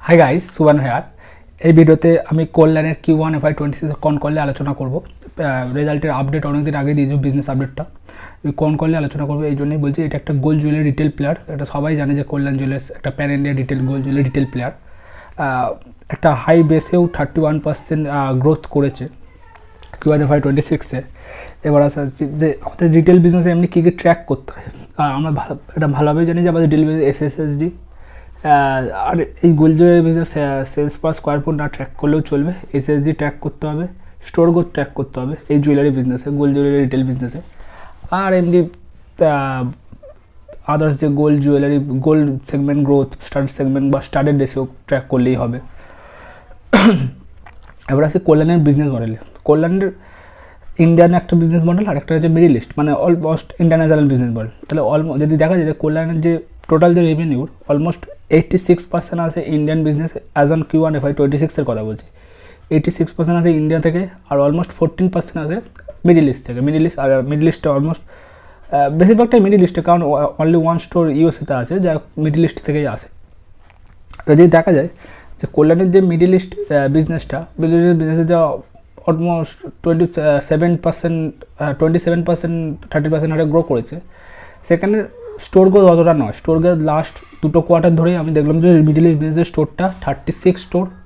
Hi guys, সুবান hair. এই ভিডিওতে আমি কল্যাণের Q1 FY26 কন কলে আলোচনা করব। রেজাল্টের আপডেট অনেকদিন আগে দিয়েছি, বিজনেস আপডেটটা কন কলে আলোচনা করবো। এই জন্যই বলছি, এটা একটা গোল্ড জুয়েলারি রিটেল প্লেয়ার। এটা সবাই জানে যে কল্যাণ জুয়েলার্স একটা pan India retail gold jewellery retail player. একটা হাই বেসেও 31% গ্রোথ করেছে Q1 FY26-এ। এবার আসছি যে আমাদের রিটেল বিজনেসে এমনি কী কী ট্র্যাক করতে হয়। আমরা এটা ভালোভাবে জানি যে আমাদের রিটেল বিজনেস SSSD আর এই gold jewellery business sales per square foot না ট্র্যাক করলেও চলবে। SSD ট্র্যাক করতে হবে, স্টোর গ্রোথ ট্র্যাক করতে হবে এই জুয়েলারি বিজনেসে, গোল্ড জুয়েলারি রিটেল বিজনেসে। আর এমনি আদার্স যে gold jewellery gold segment growth, start segment বা স্টার্টেড রেশিও ট্র্যাক করলেই হবে। এবার আসি কল্যাণের বিজনেস মডেলে। কল্যাণের ইন্ডিয়ান একটা বিজনেস মডেল আর একটা হচ্ছে মিডিল ইস্ট, মানে অলমোস্ট ইন্টারন্যাশনাল বিজনেস মডেল। তাহলে যদি দেখা যায় যে কল্যাণের যে টোটাল যে রেভিনিউর অলমোস্ট 86% আছে Indian business as on Q1 FY26-এর কথা বলছি। 86% আছে ইন্ডিয়া থেকে, আর অলমোস্ট 14% আছে মিডিল ইস্ট থেকে। মিডিল ইস্টে অলমোস্ট বেশিরভাগটাই মিডিল ইস্টে, কারণ অনলি ওয়ান স্টোর USA-তে আছে যা মিডিল ইস্ট থেকেই আসে। যদি দেখা যায় যে কল্যাণের যে মিডিল ইস্ট বিজনেসটা, মিডিল ইস্ট বিজনেসে যা অলমোস্ট 27% 30% হারে গ্রো করেছে, সেখানে স্টোর গ্রোথ অতটা নয়। স্টোর গ্রোথ লাস্ট দুটো কোয়ার্টার ধরেই আমি দেখলাম যে মিডিল ইস্ট বিজনেসের স্টোরটা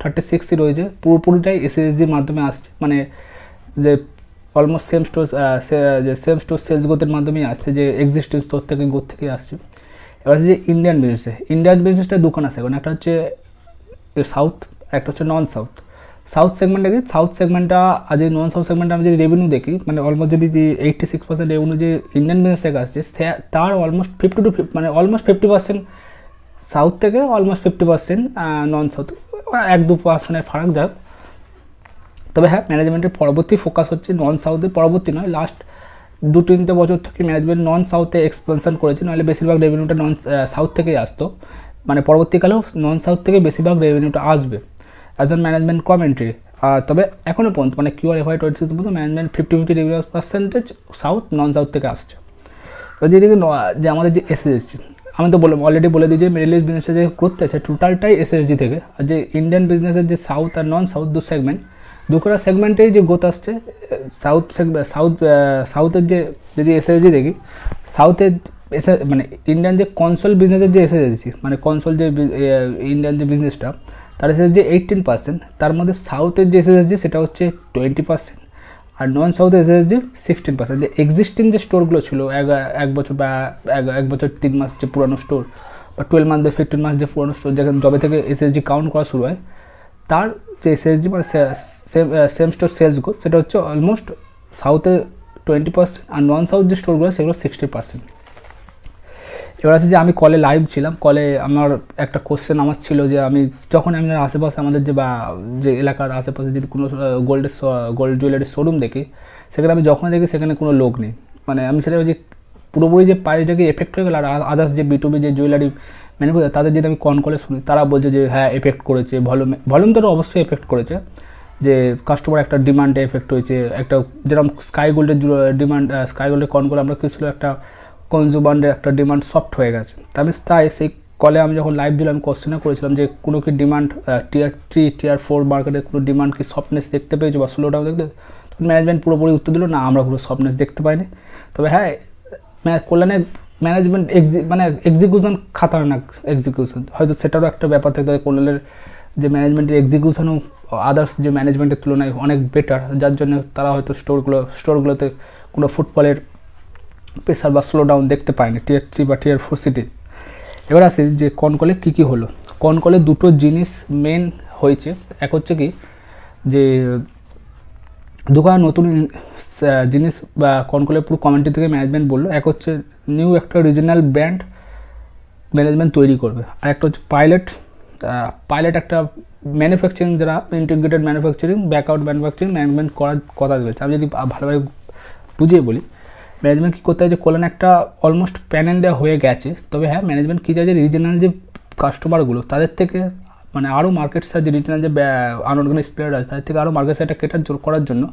36ই রয়েছে, পুরোপুরিটাই SSSG-র মাধ্যমে আসছে। মানে যে অলমোস্ট সেম স্টোর সেলস গ্রোথের মাধ্যমেই আসছে, যে এক্সিস্টিং স্টোর থেকে গ্রোথ থেকেই আসছে। এবার যে ইন্ডিয়ান বিজনেসটা দুখানা সেগমেন্ট, একটা হচ্ছে সাউথ, একটা হচ্ছে নন সাউথ। সাউথ সেগমেন্টে কি, সাউথ সেগমেন্টটা আজ নন সাউথ সেগমেন্টে আমি যদি রেভিনিউ দেখি, মানে অলমোস্ট যদি 86% রেভিনিউ যে ইন্ডিয়ান বিজনেস থেকে আসছে, তার অলমোস্ট 50% সাউথ থেকে, অলমোস্ট 50% নন সাউথ, 1-2% ফারাক যাক। তবে হ্যাঁ, ম্যানেজমেন্টের পরবর্তী ফোকাস হচ্ছে নন সাউথে, পরবর্তী নয়, লাস্ট 2-3 বছর থেকে ম্যানেজমেন্ট নন সাউথে এক্সপেনশন করেছে, নাহলে বেশিরভাগ রেভিনিউটা নন সাউথ থেকেই আসতো। মানে পরবর্তীকালেও নন সাউথ থেকে বেশিরভাগ রেভিনিউটা আসবে অ্যাজ অন ম্যানেজমেন্ট কমেন্ট্রি। তবে এখনও পর্যন্ত মানে Q1 FY26 পর্যন্ত ম্যানেজমেন্ট 50-50 রেভিনিউ পার্সেন্টেজ সাউথ নন সাউথ থেকে আসছে। যদি যে আমাদের যে SSSG, আমি তো অলরেডি বলে দিই যে মিডল ইস্ট বিজনেসে যে গ্রোথ আছে টোটালটাই SSSG থেকে। আর যে ইন্ডিয়ান বিজনেসের যে সাউথ আর নন সাউথ দুটো সেগমেন্টেই যে গ্রোথ আসছে। সাউথের যে যদি SSSG দেখি, সাউথের মানে ইন্ডিয়ান যে কনসোল বিজনেসের যে SSSG, মানে কনসোল যে ইন্ডিয়ান যে বিজনেসটা, তার SSSG 18%, তার মধ্যে সাউথের যে SSSG সেটা হচ্ছে 20%, আর নন সাউথের SSSG 16%। যে এক্সিস্টিং যে স্টোরগুলো ছিল এক বছর বা এক বছর 3 মাস যে পুরানো স্টোর, বা 12 মান্থ বা 15 মাস যে পুরানো স্টোর, যেখানে যবে থেকে SSSG কাউন্ট করা শুরু হয়, তার যে SSSG মানে সেম স্টোর সেলস গ্রোথ, সেটা হচ্ছে অলমোস্ট সাউথে 20%, আর নন সাউথ যে স্টোরগুলো সেগুলো 60%। এবার আছে যে আমি কলে লাইভ ছিলাম। কলে আমার একটা কোশ্চেন আমার ছিল যে আমি আশেপাশে আমাদের যে এলাকার আশেপাশে যদি কোনো গোল্ড জুয়েলারির শোরুম দেখি, সেখানে আমি যখন দেখি সেখানে কোনো লোক নেই। মানে আমি সেটা যে পুরোপুরি যে প্রাইসটাকে এফেক্ট হয়ে গেল। আর আদার্স যে B2B যে জুয়েলারি ম্যানুফ্যাকচার, তাদের যদি আমি কন কলে শুনি, তারা বলছে যে হ্যাঁ এফেক্ট করেছে, ভলিউম তো অবশ্যই এফেক্ট করেছে, যে কাস্টমার একটা ডিমান্ডে এফেক্ট হয়েছে। একটা যেরকম স্কাই গোল্ডের ডিমান্ড, স্কাই গোল্ডের কন করে আমরা কি ছিল, একটা কনজিউমারের একটা ডিমান্ড সফট হয়ে গেছে। তাই সেই কলে আমি যখন লাইভ দিলাম, আমি কোশ্চেনও করেছিলাম যে কোনো কি ডিমান্ড Tier 3 Tier 4 মার্কেটে কোনো ডিমান্ড কি সফটনেস দেখতে পেয়েছে বা স্লোডাউন দেখতে। ম্যানেজমেন্ট পুরোপুরি উত্তর দিল না, আমরা পুরো সফটনেস দেখতে পাইনি। তবে হ্যাঁ, কল্যাণের ম্যানেজমেন্ট মানে এক্সিকিউশন খাতারনাক এক্সিকিউশন, হয়তো সেটারও একটা ব্যাপার থাকে। কল্যাণের যে ম্যানেজমেন্টের এক্সিকিউশনও আদার্স যে ম্যানেজমেন্টের তুলনায় অনেক বেটার, যার জন্য তারা হয়তো স্টোরগুলোতে কোনো ফুটফলের প্রেসার বা স্লোডাউন দেখতে পায়নি Tier 3 বা Tier 4 সিটি। এবার আসি যে কনকলে কী হলো। কনকলে দুটো জিনিস মেন হয়েছে। এক হচ্ছে কি যে দুটো নতুন জিনিস বা কনকলের পুরো কমিউনিটি থেকে ম্যানেজমেন্ট বললো। এক হচ্ছে নিউ একটা রিজনাল ব্র্যান্ড ম্যানেজমেন্ট তৈরি করবে, আর একটা হচ্ছে পাইলট একটা ম্যানুফ্যাকচারিং, যারা integrated manufacturing, back out manufacturing management করার কথা রয়েছে। আমি যদি ভালোভাবে বুঝিয়ে বলি, ম্যানেজমেন্ট কী করতে হয়, যে কল্যাণ একটা অলমোস্ট প্যান ইন্ডিয়া হয়ে গেছে। তবে হ্যাঁ, ম্যানেজমেন্ট কী চাই যে রিজনাল যে কাস্টমারগুলো, তাদের থেকে মানে আরও মার্কেট সাইজ, যে রিজনাল যে আনঅর্গানাইজ প্লেয়ার আছে, তাদের থেকে আরও মার্কেট সাইজটা করার জন্য,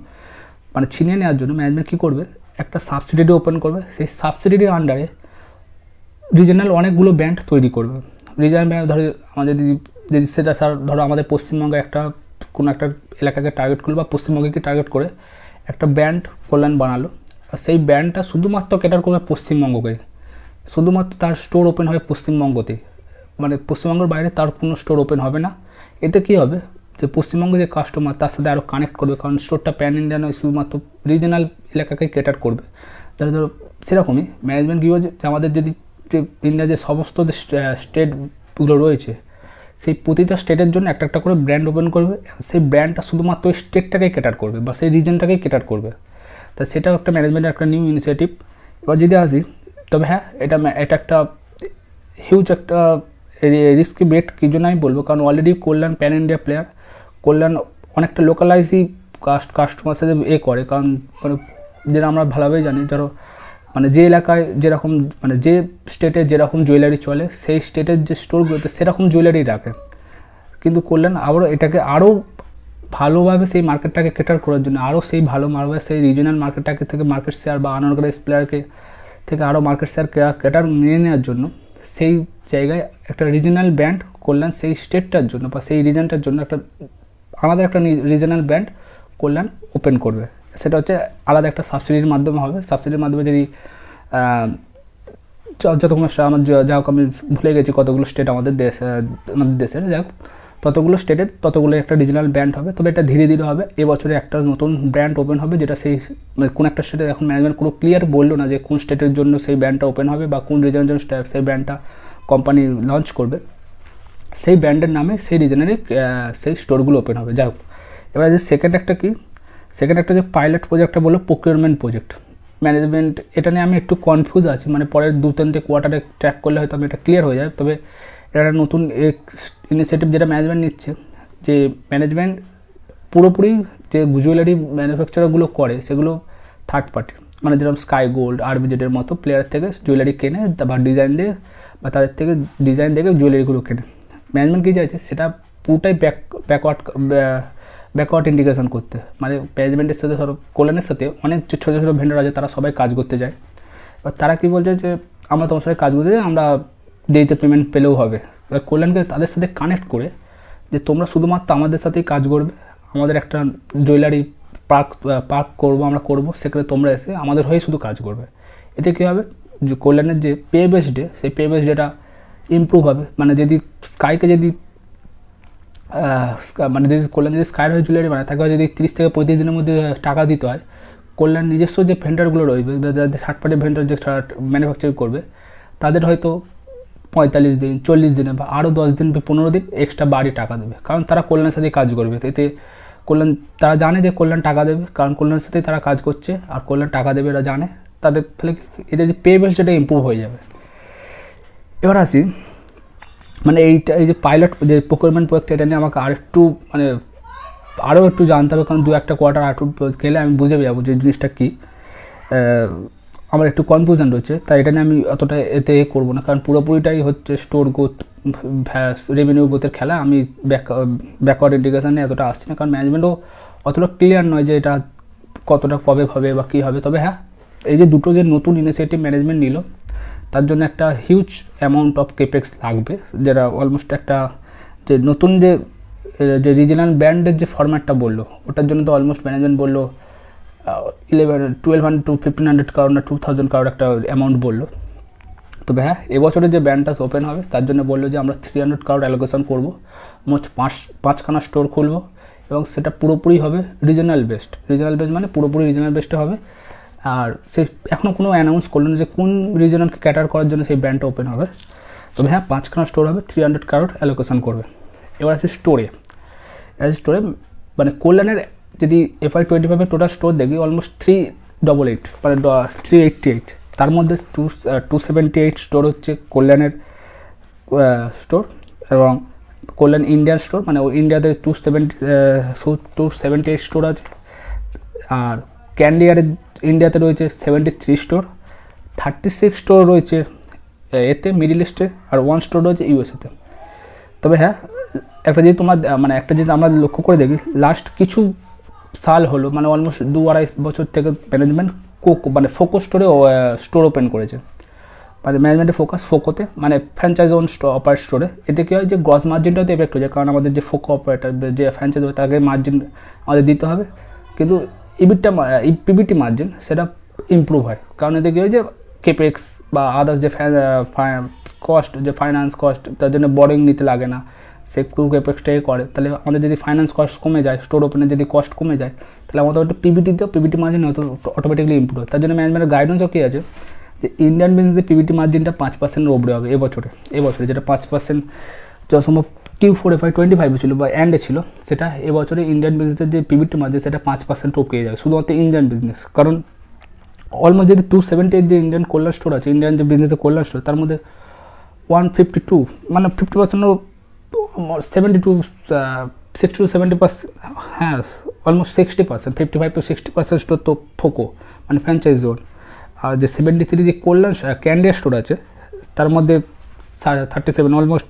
মানে ছিনিয়ে নেওয়ার জন্য ম্যানেজমেন্ট কী করবে, একটা সাবসিডিয়ারি ওপেন করবে। সেই সাবসিডিয়ারির আন্ডারে রিজনাল অনেকগুলো ব্র্যান্ড তৈরি করবে। রিজনাল ব্যাংক ধরো আমাদের যদি সেটা ধরো আমাদের পশ্চিমবঙ্গে একটা কোনো একটা এলাকাকে টার্গেট করলো বা পশ্চিমবঙ্গকে টার্গেট করে একটা ব্র্যান্ড কল্যাণ বানালো, আর সেই ব্র্যান্ডটা শুধুমাত্র ক্যাটার করবে পশ্চিমবঙ্গকে, শুধুমাত্র তার স্টোর ওপেন হবে পশ্চিমবঙ্গতে, মানে পশ্চিমবঙ্গের বাইরে তার কোনো স্টোর ওপেন হবে না। এতে কী হবে যে পশ্চিমবঙ্গের যে কাস্টমার তার সাথে আরও কানেক্ট করবে, কারণ স্টোরটা প্যান ইন্ডিয়া নয়, শুধুমাত্র রিজনাল এলাকাকে ক্যাটার করবে। তাহলে ধরো সেরকমই ম্যানেজমেন্ট কী বলছে যে আমাদের যদি ইন্ডিয়ার যে সমস্ত স্টেটগুলো রয়েছে সেই প্রতিটা স্টেটের জন্য একটা একটা করে ব্র্যান্ড ওপেন করবে, সেই ব্র্যান্ডটা শুধুমাত্র ওই স্টেটটাকেই ক্যাটার করবে বা সেই রিজনটাকেই ক্যাটার করবে। তা সেটাও একটা ম্যানেজমেন্টের একটা নিউ ইনিশিয়েটিভ। এবার যদি আসি, তবে হ্যাঁ এটা একটা হিউজ একটা রিস্কি বেট কী জন্য আমি বলবো, কারণ অলরেডি কল্যাণ প্যান ইন্ডিয়া প্লেয়ার, কল্যাণ অনেকটা লোকালাইজই কাস্টমার সাথে করে, কারণ মানে যেটা আমরা ভালোভাবেই জানি, ধরো মানে যে এলাকায় যেরকম মানে যে স্টেটে যেরকম জুয়েলারি চলে সেই স্টেটের যে স্টোরগুলোতে সেরকম জুয়েলারি রাখে, কিন্তু কল্যাণ আবারও এটাকে আরও ভালোভাবে সেই মার্কেটটাকে ক্যাটার করার জন্য, আরও সেই ভালোভাবে সেই রিজনাল মার্কেটটাকে থেকে মার্কেট শেয়ার বা আনঅর্গানাইজ প্লেয়ারকে থেকে আরও মার্কেট শেয়ার ক্যাটার নিয়ে নেওয়ার জন্য সেই জায়গায় একটা রিজনাল ব্র্যান্ড কল্যাণ সেই স্টেটটার জন্য বা সেই রিজনটার জন্য একটা আলাদা একটা রিজনাল ব্র্যান্ড কল্যাণ ওপেন করবে। সেটা হচ্ছে আলাদা একটা সাবসিডির মাধ্যমে হবে। সাবসিডির মাধ্যমে যদি যতগুলো আমার যাই হোক আমি ভুলে গেছি কতগুলো স্টেট আমাদের দেশের, যাই হোক ততগুলো স্টেটের ততগুলো একটা রিজনাল ব্র্যান্ড হবে। তবে এটা ধীরে ধীরে হবে। এবছরে একটা নতুন ব্র্যান্ড ওপেন হবে, যেটা সেই মানে কোন একটা স্টেটে এখন ম্যানেজমেন্ট কোনো ক্লিয়ার বললো না যে কোন স্টেটের জন্য সেই ব্র্যান্ডটা ওপেন হবে বা কোন রিজনের জন্য সেই ব্র্যান্ডটা কোম্পানি লঞ্চ করবে। সেই ব্র্যান্ডের নামে সেই রিজনেরই সেই স্টোরগুলো ওপেন হবে। যাই হোক, এবার যে সেকেন্ড একটা যে পাইলট প্রজেক্টটা বললো প্রকিউরমেন্ট প্রজেক্ট ম্যানেজমেন্ট, এটা নিয়ে আমি একটু কনফিউজ আছি, মানে পরের 2-3 কোয়ার্টারে ট্র্যাক করলে হয়তো আমি এটা ক্লিয়ার হয়ে যায়। তবে এটা নতুন ইনিশিয়েটিভ যেটা ম্যানেজমেন্ট নিচ্ছে, যে ম্যানেজমেন্ট পুরোপুরি যে জুয়েলারি ম্যানুফ্যাকচারগুলো করে সেগুলো থার্ড পার্টি, মানে যেরকম স্কাই গোল্ড আরবিজেডের মতো প্লেয়ার থেকে জুয়েলারি কেনে বা ডিজাইন দিয়ে বা তাদের থেকে ডিজাইন দেখে জুয়েলারিগুলো কেনে। ম্যানেজমেন্ট কী চাইছে সেটা পুরোটাই ব্যাকওয়ার্ড ইন্টিগ্রেশন করতে, মানে ম্যানেজমেন্টের সাথে ধরো কল্যাণের সাথে অনেক যে ছোটো ছোটো ভেন্ডার আছে তারা সবাই কাজ করতে যায়। এবার তারা কী বলছে যে আমরা তোমার সাথে কাজ করতে যাই, আমরা দেরিতে পেমেন্ট পেলেও হবে। এবার কল্যাণকে তাদের সাথে কানেক্ট করে যে তোমরা শুধুমাত্র আমাদের সাথেই কাজ করবে, আমাদের একটা জুয়েলারি পার্ক করবো আমরা করবো, সেখানে তোমরা এসে আমাদের হয়ে শুধু কাজ করবে। এতে কী হবে যে কল্যাণের যে পে বেস ডে সেই পে বেস ডেটা ইমপ্রুভ হবে। মানে যদি স্কাইকে যদি মানে যদি কল্যাণ যদি স্কাইর হয়ে জুয়েলারি বানায় তাকে যদি 30 থেকে 35 দিনের মধ্যে টাকা দিতে হয়, কল্যাণ নিজস্ব যে ভেন্ডারগুলো রয়েছে যাদের থার্ড পার্টি ভেন্ডার যে ম্যানুফ্যাকচার করবে তাদের হয়তো 45 দিন 40 দিনে বা আরও 10 দিন বা 15 দিন এক্সট্রা বাড়ি টাকা দেবে, কারণ তারা কল্যাণের সাথেই কাজ করবে। এতে কল্যাণ তারা জানে যে কল্যাণ টাকা দেবে, কারণ কল্যাণের সাথেই তারা কাজ করছে আর কল্যাণ টাকা দেবে এরা জানে, তাদের ফলে এদের যে পে বেস যেটা ইম্প্রুভ হয়ে যাবে। এবার আসি মানে এই যে পাইলট যে প্রকিউরমেন্ট প্রজেক্ট, এটা নিয়ে আমাকে আরও একটু জানতে হবে, কারণ 2-1 কোয়ার্টার আরও গেলে আমি বুঝে যাবো যে জিনিসটা কী। আমার একটু কনফিউশন রয়েছে, তাই এটা নিয়ে আমি অতটা এতে করবো না, কারণ পুরোপুরিটাই হচ্ছে স্টোর গ্রোথ রেভিনিউ গ্রোথের খেলা। আমি ব্যাকওয়ার্ড ইন্টিগ্রেশন নিয়ে এতটা আসছি না, কারণ ম্যানেজমেন্টও অতটা ক্লিয়ার নয় যে এটা কতটা কবে হবে বা কী হবে। তবে হ্যাঁ, এই যে দুটো যে নতুন ইনিশিয়েটিভ ম্যানেজমেন্ট নিল তার জন্য একটা হিউজ অ্যামাউন্ট অফ কেপেক্স লাগবে, যেটা অলমোস্ট একটা যে নতুন যে রিজনাল ব্র্যান্ডের যে ফরম্যাটটা বললো ওটার জন্য তো অলমোস্ট ম্যানেজমেন্ট বললো 1200 to 1500 crore না 2000 crore একটা অ্যামাউন্ট বললো। তবে হ্যাঁ, এবছরের যে ব্র্যান্ডটা ওপেন হবে তার জন্য বললো যে আমরা 300 crore অ্যালোকেশন করবো, মোট 5খানা স্টোর খুলবো এবং সেটা পুরোপুরি হবে রিজনাল বেসড মানে পুরোপুরি রিজনাল বেসডে হবে। আর সে এখনও কোনো অ্যানাউন্স করলো না যে কোন রিজনালকে ক্যাটার করার জন্য সেই ব্র্যান্ডটা ওপেন হবে। তবে হ্যাঁ, 5খানা স্টোর হবে, 300 crore অ্যালোকেশন করবে। এবার আছে স্টোরে মানে কল্যাণের যদি FY25 টোটাল স্টোর দেখি অলমোস্ট 388 মানে 388, তার মধ্যে 278 স্টোর হচ্ছে কল্যাণের স্টোর এবং কল্যাণ ইন্ডিয়ান স্টোর, মানে ইন্ডিয়াতে 278 স্টোর আছে। আর ক্যান্ডিয়ারের ইন্ডিয়াতে রয়েছে 73 স্টোর, 36 স্টোর রয়েছে এতে মিডিল ইস্টে, আর 1 স্টোর রয়েছে ইউএসএতে। তবে হ্যাঁ, একটা যদি আমরা লক্ষ্য করে দেখি লাস্ট কিছু সাল হলো, মানে অলমোস্ট 2-2.5 বছর থেকে ম্যানেজমেন্ট মানে ফোকাস স্টোরে স্টোর ওপেন করেছে, মানে ম্যানেজমেন্টের ফোকাস ফোকোতে, মানে ফ্র্যাঞ্চাইজ ওন অপারেট স্টোরে। এতে কী হয় যে গ্রস মার্জিনটাও তো এফেক্ট হয়ে যায়, কারণ আমাদের যে ফোকো অপারেটার যে ফ্র্যাঞ্চাইজ হবে তাকে মার্জিন আমাদের দিতে হবে, কিন্তু পিবিটি মার্জিন সেটা ইমপ্রুভ হয়। কারণ এতে কী হয় যে কেপেক্স বা আদার্স যে কস্ট, যে ফাইন্যান্স কস্ট, তার জন্য বোরিং নিতে লাগে না, সে কেপেক্সটাই করে। তাহলে আমাদের যদি ফাইন্যান্স কস্ট কমে যায়, স্টোর ওপেনের যদি কস্ট কমে যায়, তাহলে আমাদের একটা পিবিটি মার্জিন হয়তো অটোমেটিকলি ইমপ্রুভ হয়। তার জন্য ম্যানেজমেন্টের গাইডেন্সও কী আছে যে ইন্ডিয়ান বিজনেসে পিবিটি মার্জিনটা 5%-এর উপরে হবে এবছরে যেটা 5% যত সম্ভব Q4 FY25 ছিল বা এন্ডে ছিল, সেটা এবছরে ইন্ডিয়ান বিজনেসের যে পিবিটি মার্জিন সেটা 5% পেয়ে যাবে শুধুমাত্র ইন্ডিয়ান বিজনেস। কারণ অলমোস্ট যদি 278 যে ইন্ডিয়ান কল্যাণ স্টোর আছে, ইন্ডিয়ান যে বিজনেসের কল্যাণ স্টোর, তার মধ্যে 152 মানে 50%, 60-70%, হ্যাঁ অলমোস্ট 60%, 55-60% স্টোর তো ফোকো মানে ফ্র্যাঞ্চাইজ জোন। আর যে 73 যে কল্যাণ ক্যান্ডিয়া স্টোর আছে, তার মধ্যে 37 অলমোস্ট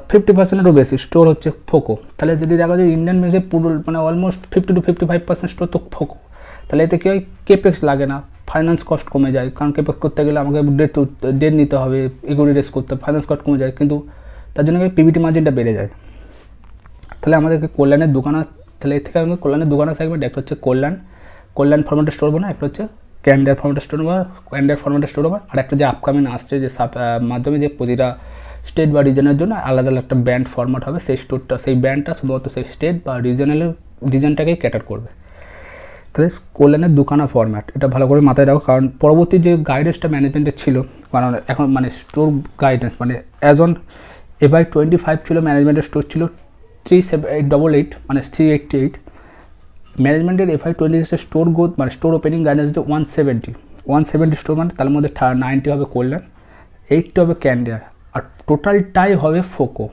50%-এরও বেশি স্টোর হচ্ছে ফোকো। তাহলে যদি দেখা যায় ইন্ডিয়ান বিজনেসে পুরো মানে অলমোস্ট 50-55% স্টোর তো ফোকো, তাহলে এতে কী হয় কেপেক্স লাগে না, ফাইন্যান্স কস্ট কমে যায়। কারণ কেপেক্স করতে গেলে আমাকে ডেট নিতে হবে, ইকুইটি রেস করতে হবে, ফাইন্যান্স কস্ট কমে যায়, কিন্তু তার জন্য পিবিটি মার্জিনটা বেড়ে যায়। তাহলে আমাদেরকে কল্যাণের দোকান, তাহলে এর থেকে আমাদের কল্যাণের দোকান সেগমেন্ট, একটা হচ্ছে কল্যাণ ফরম্যাটের স্টোর বানা, একটা হচ্ছে ক্যান্ডিয়ার ফরম্যাটের স্টোর বানা, আর একটা যে আপকামিং আসছে যে মাধ্যমে যে প্রতিটা স্টেট বা রিজনের জন্য আলাদা আলাদা একটা ব্র্যান্ড ফরম্যাট হবে, সেই স্টোরটা সেই ব্র্যান্ডটা শুধুমাত্র সেই স্টেট বা রিজনটাকেই ক্যাটার করবে। তাহলে কল্যাণের দোকানা ফরম্যাট, এটা ভালো করে মাথায় রাখো। কারণ পরবর্তী যে গাইডেন্সটা ম্যানেজমেন্টের ছিল, কারণ এখন মানে স্টোর গাইডেন্স মানে অ্যাজ অন FY25 ছিল, ম্যানেজমেন্টের স্টোর ছিল 3888 মানে 388। ম্যানেজমেন্টের FY26 স্টোর গ্রোথ মানে স্টোর ওপেনিং গাইডেন্স হচ্ছে 170 স্টোর, মানে তার মধ্যে 90 হবে কল্যাণ, 80 হবে ক্যান্ডিয়ার, আর টোটালটাই হবে ফোকো।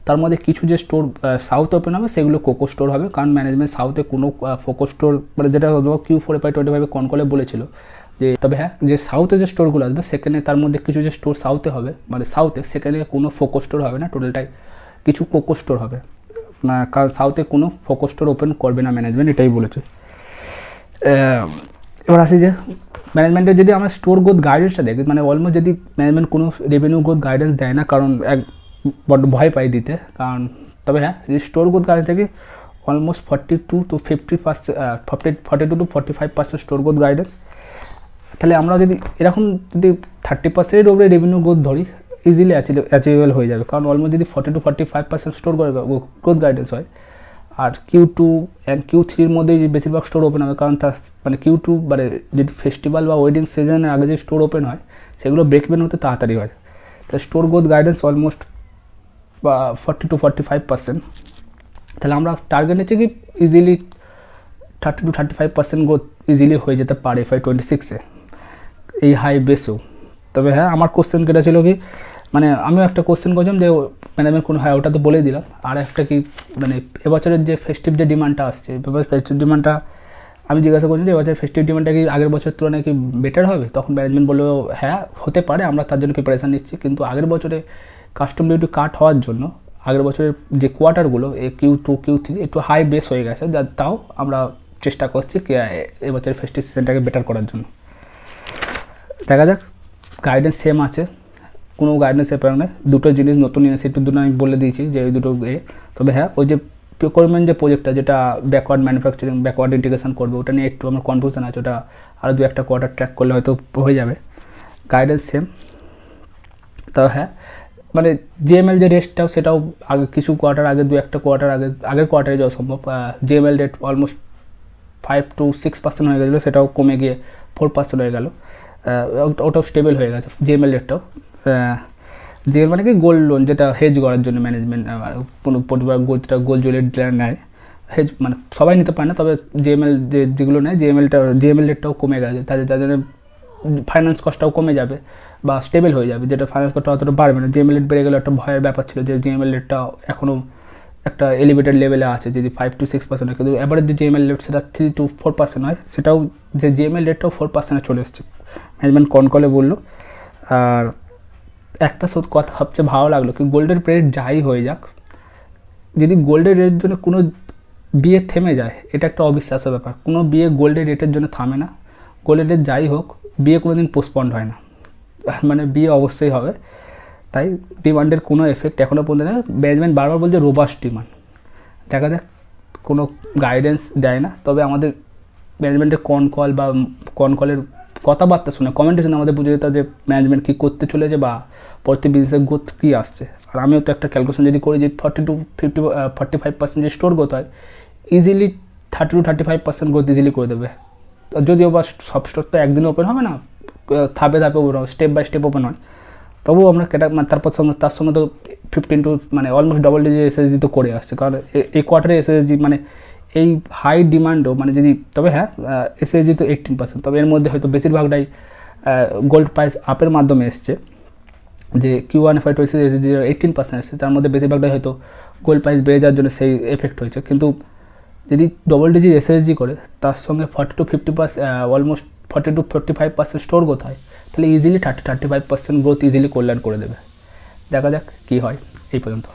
তার মধ্যে কিছু যে স্টোর সাউথ ওপেন হবে সেগুলো কোকো স্টোর হবে, কারণ ম্যানেজমেন্ট সাউথে কোনো ফোকো স্টোর মানে যেটা Q4 FY25 কনকলে বলেছিল যে, তবে হ্যাঁ যে সাউথে যে স্টোরগুলো আসবে সেখানে তার মধ্যে কিছু যে স্টোর সাউথে হবে, মানে সাউথে সেখানে কোনো ফোকো স্টোর হবে না, টোটালটাই কিছু কোকো স্টোর হবে না, কারণ সাউথে কোনো ফোকো স্টোর ওপেন করবে না ম্যানেজমেন্ট, এটাই বলেছে। এবার আসি যে ম্যানেজমেন্টের যদি আমরা স্টোর গ্রোথ গাইডেন্সটা দেখি, মানে অলমোস্ট যদি ম্যানেজমেন্ট কোনো রেভিনিউ গ্রোথ গাইডেন্স দেয় না, কারণ বড্ড ভয় পাই দিতে, কারণ তবে হ্যাঁ যদি স্টোর গ্রোথ গাইডেন্স থেকে অলমোস্ট 42-45% স্টোর গ্রোথ গাইডেন্স, তাহলে আমরা যদি এরকম যদি 30%-এর উপরে রেভিনিউ গ্রোথ ধরি, ইজিলি অ্যাচিভেবল হয়ে যাবে। কারণ অলমোস্ট যদি 40-45% স্টোর গ্রোথ গাইডেন্স হয়, আর Q2 অ্যান্ড Q3-র মধ্যে বেশিরভাগ স্টোর ওপেন হবে, কারণ তার মানে Q2 মানে যদি ফেস্টিভ্যাল বা ওয়েডিং সিজনের আগে যে স্টোর ওপেন হয় সেগুলো ব্রেক ইভেন হতে তাড়াতাড়ি হয়। তো স্টোর গ্রোথ গাইডেন্স অলমোস্ট 40-45%। তাহলে আমরা টার্গেট নিচ্ছি কি ইজিলি 30-35% গ্রোথ ইজিলি হয়ে যেতে পারে FY26-এ এই হাই বেসেও। তবে হ্যাঁ আমার কোশ্চেন কেটা ছিল কি, মানে আমিও একটা কোশ্চেন করছিলাম যে ম্যানেজমেন্ট কোনো, হ্যাঁ ওটা তো বলেই দিলাম। আর একটা কি মানে এবছরের যে ফেস্টিভ যে ডিমান্ডটা আসছে, ফেস্টিভ ডিমান্ডটা আমি জিজ্ঞাসা করছি যে এবছর ফেস্টিভ ডিমান্ডটা কি আগের বছর তুলনায় কি বেটার হবে, তখন ম্যানেজমেন্ট বললো হ্যাঁ হতে পারে, আমরা তার জন্য প্রিপারেশান নিচ্ছি। কিন্তু আগের বছরে কাস্টম ডিউটি কাট হওয়ার জন্য আগের বছরের যে কোয়ার্টারগুলো Q2 Q3 একটু হাই বেস হয়ে গেছে, যা তাও আমরা চেষ্টা করছি এবছরের ফেস্টিভ সিজনটাকে বেটার করার জন্য। দেখা যাক, গাইডেন্স সেম আছে, কোনো গাইডেন্স ব্যাপার নয়, দুটো জিনিস নতুন ইনিশিয়েটিভ দুটো আমি বলে দিয়েছি যে এই দুটো তবে হ্যাঁ ওই যে প্রকিউরমেন্ট যে প্রজেক্টটা যেটা ব্যাকওয়ার্ড ম্যানুফ্যাকচারিং ব্যাকওয়ার্ড ইন্টিগ্রেশন করবে, ওটা নিয়ে একটু আমার কনফিউশন আছে, ওটা আরও 2-1 কোয়ার্টার ট্র্যাক করলে হয়তো হয়ে যাবে। গাইডেন্স সেম, তবে হ্যাঁ মানে জিএমএল যে রেটটাও সেটাও আগে কিছু কোয়ার্টার আগে 2-1 কোয়ার্টার আগের কোয়ার্টারে যাওয়া সম্ভব, জিএমএল রেট অলমোস্ট 5-6% হয়ে গেছিলো, সেটাও কমে গিয়ে 4% হয়ে গেল, ওটাও স্টেবল হয়ে গেছে জিএমএল রেটটাও। জিএমএল মানে কি গোল্ড লোন, যেটা হেজ করার জন্য ম্যানেজমেন্ট কোনো প্রতিবার গোল্ড জুয়েলারি নেয়, হেজ মানে সবাই নিতে পারে না, তবে জিএমএল যেগুলো নেয় জিএমএল রেটটাও কমে গেছে, তাদের জন্য ফাইন্যান্স কস্টটাও কমে যাবে বা স্টেবল হয়ে যাবে, যেটা ফাইন্যান্স কস্টটা অতটা বাড়বে না। জিএমএল রেট বেড়ে গেলে একটা ভয়ের ব্যাপার ছিল যে জিএমএল রেটটা এখনও একটা এলিভেটেড লেভেলে আছে, যদি 5-6% হয়, কিন্তু এবারে যে জিএমএল রেট সেটা 3-4% হয়, সেটাও যে জিএমএল রেটটাও 4% চলে এসছে, ম্যানেজমেন্ট কনকলে বললো। আর একটা কথা সবচেয়ে ভালো লাগলো কি, গোল্ডের রেট যাই হয়ে যাক, যদি গোল্ডের রেটের জন্য কোনো বিয়ে থেমে যায়, এটা একটা অবিশ্বাস্য ব্যাপার, কোনো বিয়ে গোল্ডের রেটের জন্য থামে না, গোল্ডের রেট যাই হোক বিয়ে কোনো দিন পোস্টপন্ড হয় না। মানে বি অবশ্যই হবে। তাই ডিমান্ডের কোনো এফেক্ট এখনও পর্যন্ত নেই। ম্যানেজমেন্ট বারবার বলছে রোবাস্ট ডিমান্ড, দেখা যাক, কোনো গাইডেন্স দেয় না। তবে আমাদের ম্যানেজমেন্টের কল বা কলের কথাবার্তা শুনে, কমেন্টে শুনে আমাদের বুঝে যেতে যে ম্যানেজমেন্ট কী করতে চলেছে বা প্রতি বিজনেসের গ্রোথ কী আসছে। আর আমিও তো একটা ক্যালকুলেশন যদি করি যে 45% যে স্টোর গ্রোথ হয়, ইজিলি 30-35% গ্রোথ ইজিলি করে দেবে। যদিও বা সব স্টোর তো একদিনে ওপেন হবে না, ধাপে ওপেন হবে, স্টেপ বাই স্টেপ ওপেন হয়। তবুও আমরা তারপর তার সঙ্গে তো 15 মানে অলমোস্ট ডবল ডিজিট এসএসজি তো করে আসছে। কারণ এই কোয়ার্টারে এসএসজি মানে এই হাই ডিমান্ডও মানে যদি, তবে হ্যাঁ এসএসজি তো 18%, তবে এর মধ্যে হয়তো বেশিরভাগটাই গোল্ড প্রাইস আপের মাধ্যমে এসছে। যে Q1 FY26 এসএসজি 18% এসছে, তার মধ্যে বেশিরভাগটাই হয়তো গোল্ড প্রাইস বেড়ে যাওয়ার জন্য সেই এফেক্ট হয়েছে। কিন্তু যদি ডবল ডিজিট এসএসজি করে তার সঙ্গে 40-50% অলমোস্ট 40-45% স্টোর গ্রোথ হয়, তাহলে ইজিলি 30-35% গ্রোথ ইজিলি কল্যাণ করে দেবে। দেখা যাক কী হয়। এই পর্যন্ত।